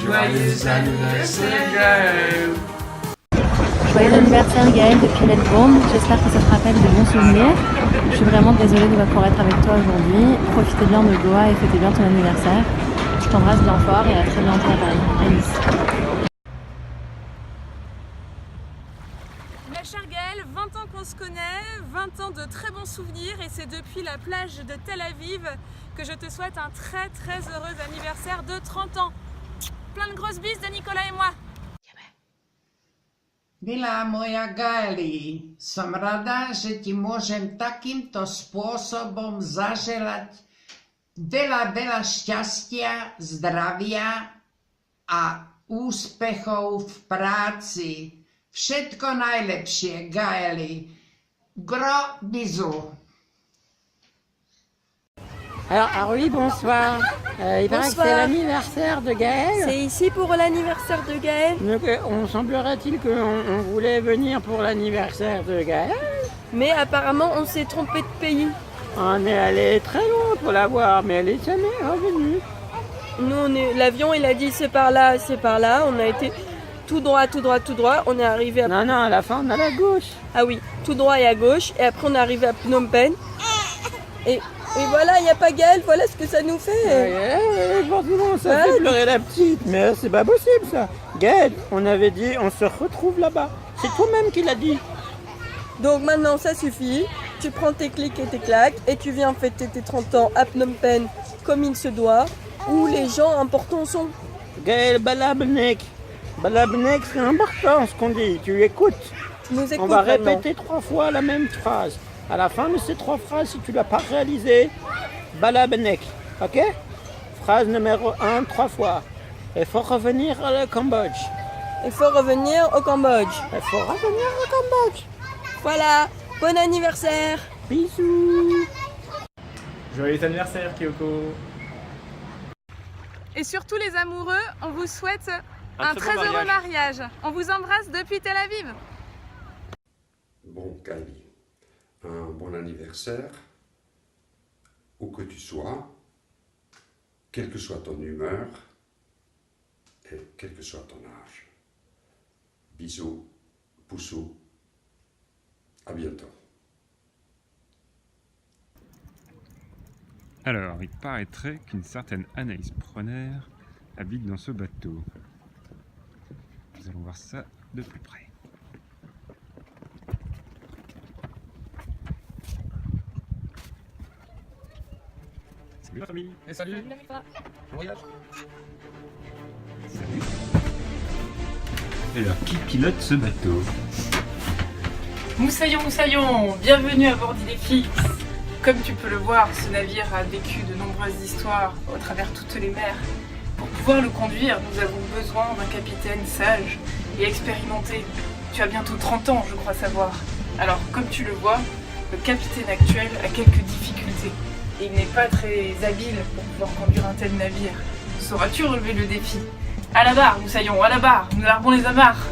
Joyeux anniversaire Gaël. Joyeux anniversaire Gaël depuis Melbourne, j'espère que ça te rappelle de bons souvenirs. Je suis vraiment désolée de ne pas pouvoir être avec toi aujourd'hui. Profitez bien de Goa et fêtez bien ton anniversaire. Je t'embrasse bien fort et à très bientôt à Paris. Alice. Ma chère Gaëlle, 20 ans qu'on se connaît, 20 ans de très bons souvenirs et c'est depuis la plage de Tel Aviv que je te souhaite un très très heureux anniversaire de 30 ans. Plein de grosses bises de Nicolas et moi. Milá moja Gaeli, som rada, že ti môžem takýmto spôsobom zaželať veľa, veľa šťastia, zdravia a úspechov v práci. Všetko najlepšie, Gaeli. Gros bisous. Alors oui, bonsoir. Il paraît que c'est l'anniversaire de Gaël. C'est ici pour l'anniversaire de Gaël. Donc, on semblerait-il qu'on voulait venir pour l'anniversaire de Gaël. Mais apparemment, on s'est trompé de pays. On est allé très loin pour la voir, mais elle est jamais revenue. Nous, l'avion, il a dit c'est par là, c'est par là. On a été tout droit, tout droit, tout droit. On est arrivé à... Non, à la fin, on a la gauche. Ah oui, tout droit et à gauche. Et après, on est arrivé à Phnom Penh. Et voilà, il n'y a pas Gaël, voilà ce que ça nous fait. Forcément, ça fait pleurer la petite, mais c'est pas possible ça. Gaël, on avait dit, on se retrouve là-bas. C'est toi-même qui l'as dit. Donc maintenant, ça suffit. Tu prends tes clics et tes claques et tu viens fêter tes 30 ans à Phnom Penh comme il se doit, où les gens importants sont. Gaël, balabnek. Balabnek, c'est important ce qu'on dit, tu écoutes. Tu nous écoutes. On va maintenant. répéter 3 fois la même phrase. À la fin de ces 3 phrases, si tu ne l'as pas réalisé, balabnek, ok? Phrase numéro 1, 3 fois. Il faut revenir au Cambodge. Il faut revenir au Cambodge. Il faut revenir au Cambodge. Voilà, bon anniversaire. Bisous. Joyeux anniversaire Kyoko. Et surtout les amoureux, on vous souhaite un très heureux mariage. On vous embrasse depuis Tel Aviv. Bon, Kylie, un bon anniversaire, où que tu sois, quelle que soit ton humeur et quel que soit ton âge. Bisous, poussous, à bientôt. Alors, il paraîtrait qu'une certaine Anaïs Pronner habite dans ce bateau. Nous allons voir ça de plus près. Salut la famille. Et salut. Bon voyage. Salut. Alors, qui pilote ce bateau? Moussaillon, bienvenue à bord d'Idefix. Comme tu peux le voir, ce navire a vécu de nombreuses histoires au travers toutes les mers. Pour pouvoir le conduire, nous avons besoin d'un capitaine sage et expérimenté. Tu as bientôt 30 ans, je crois savoir. Alors, comme tu le vois, le capitaine actuel a quelques difficultés. Et il n'est pas très habile pour pouvoir conduire un tel navire. Sauras-tu relever le défi? À la barre, Moussaillon, à la barre, nous larguons les amarres.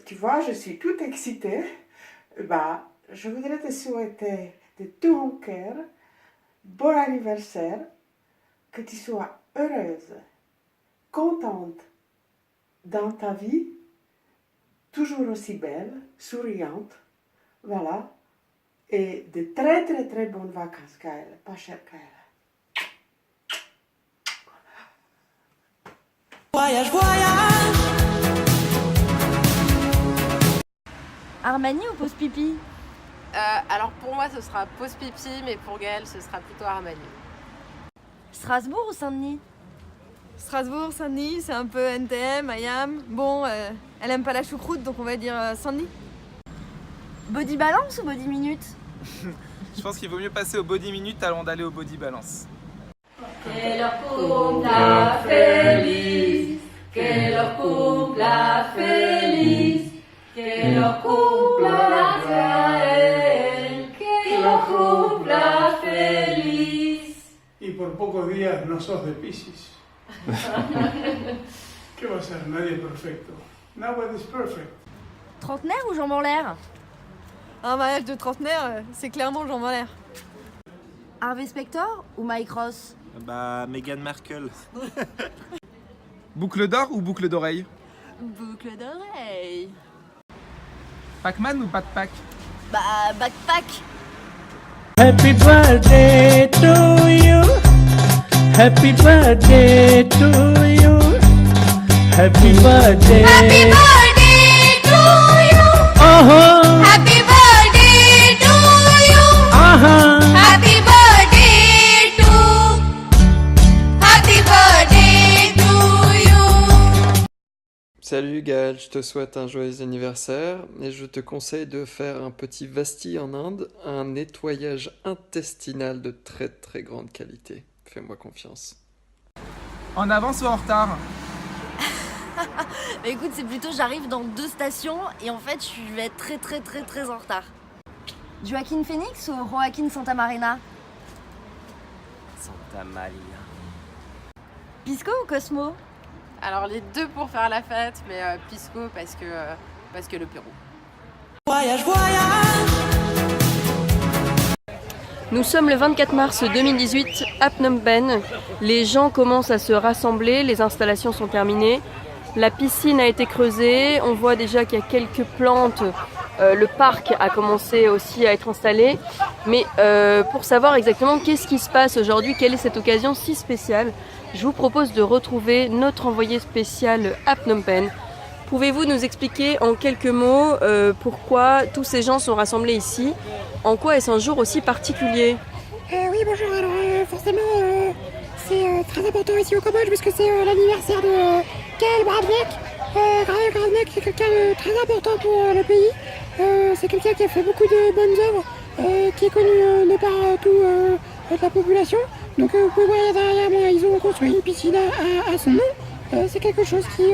Tu vois, je suis toute excitée. Je voudrais te souhaiter de tout mon cœur bon anniversaire, que tu sois heureuse, contente dans ta vie, toujours aussi belle, souriante, voilà, et de très très très bonnes vacances, Gaëlle, pas cher Gaëlle. Voyage, voyage. Armani ou pause pipi? Alors pour moi ce sera pause pipi, mais pour Gaëlle ce sera plutôt Armani. Strasbourg ou Saint-Denis? Strasbourg, Saint-Denis, c'est un peu NTM, IAM. Bon, elle aime pas la choucroute, donc on va dire Saint-Denis. Body balance ou body minute? Je pense qu'il vaut mieux passer au body minute avant d'aller au body balance. Que los cumpla feliz, que los cumpla feliz, que los cumpla Gaël, que los cumpla feliz. Y por pocos días no sos de Piscis. ¿Qué va a ser? Nadie es perfecto. Nobody is perfect. Trentenaire ou jambes en l'air? Un mariage de trentenaire, c'est clairement jambes en l'air. Harvey Specter ou Mike Ross? Bah, Meghan Markle. Boucle d'or ou boucle d'oreille? Boucle d'oreille. Pac-Man ou backpack? Bah, backpack. Happy birthday to you. Happy birthday to you. Happy birthday. Happy birthday to you. Happy birthday to you. Happy birthday to you. Salut Gaël, je te souhaite un joyeux anniversaire et je te conseille de faire un petit vasti en Inde, un nettoyage intestinal de très très grande qualité. Fais-moi confiance. En avance ou en retard? Bah écoute, c'est plutôt j'arrive dans 2 stations et en fait je vais être très en retard. Joaquin Phoenix ou Joaquin Santa Marina? Santa Maria. Pisco ou Cosmo? Alors les deux pour faire la fête, mais Pisco parce que le Pérou. Voyage, voyage. Nous sommes le 24 mars 2018 à Phnom Penh. Les gens commencent à se rassembler, les installations sont terminées. La piscine a été creusée, on voit déjà qu'il y a quelques plantes. Le parc a commencé aussi à être installé. Mais pour savoir exactement qu'est-ce qui se passe aujourd'hui, quelle est cette occasion si spéciale, je vous propose de retrouver notre envoyé spécial à Phnom Penh. Pouvez-vous nous expliquer en quelques mots pourquoi tous ces gens sont rassemblés ici? En quoi est-ce un jour aussi particulier? Oui, bonjour. Alors, forcément, c'est très important ici au Cambodge parce que c'est l'anniversaire de Gaël Bradneck. Gaël Bradneck, c'est quelqu'un de très important pour le pays. C'est quelqu'un qui a fait beaucoup de bonnes œuvres, qui est connu de par toute la population. Donc, vous pouvez voir derrière moi, ils ont construit une piscine à son nom. C'est quelque chose qui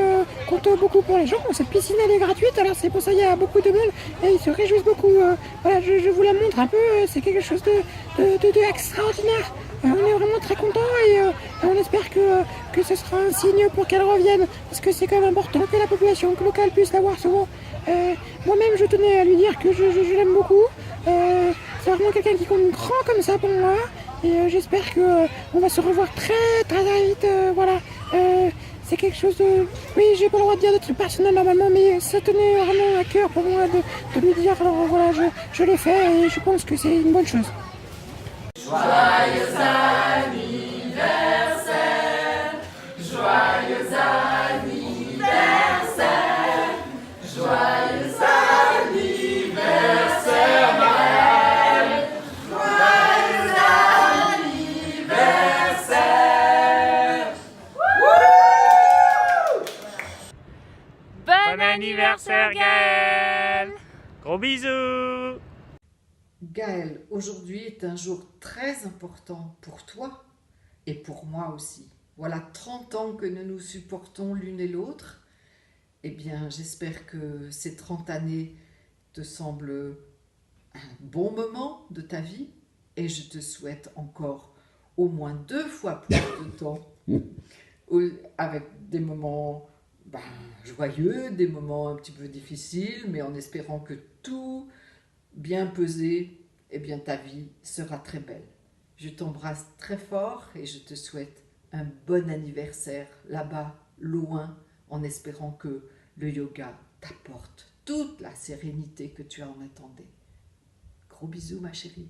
compte beaucoup pour les gens. Cette piscine elle est gratuite, alors c'est pour ça qu'il y a beaucoup de monde et ils se réjouissent beaucoup. Voilà, je vous la montre un peu, c'est quelque chose de extraordinaire. On est vraiment très contents et on espère que ce sera un signe pour qu'elle revienne, parce que c'est quand même important que la population locale puisse la voir souvent. Moi-même je tenais à lui dire que je l'aime beaucoup. C'est vraiment quelqu'un qui compte grand comme ça pour moi et j'espère qu'on va se revoir très vite. Voilà. C'est quelque chose de... Oui, j'ai pas le droit de dire de trucs personnels normalement, mais ça tenait vraiment à cœur pour moi de lui dire. Alors voilà, je l'ai fait et je pense que c'est une bonne chose. Joyeux anniversaire, joyeux anniversaire, joyeux anniversaire, Gaël, joyeux anniversaire. Bon anniversaire Gaël! Gros bisous! Gaël, aujourd'hui est un jour très important pour toi et pour moi aussi. Voilà 30 ans que nous nous supportons l'une et l'autre. Eh bien, j'espère que ces 30 années te semblent un bon moment de ta vie et je te souhaite encore au moins 2 fois plus de temps avec des moments joyeux, des moments un petit peu difficiles, mais en espérant que tout bien pesé, eh bien ta vie sera très belle. Je t'embrasse très fort et je te souhaite un bon anniversaire là-bas, loin, en espérant que le yoga t'apporte toute la sérénité que tu en attendais. Gros bisous ma chérie.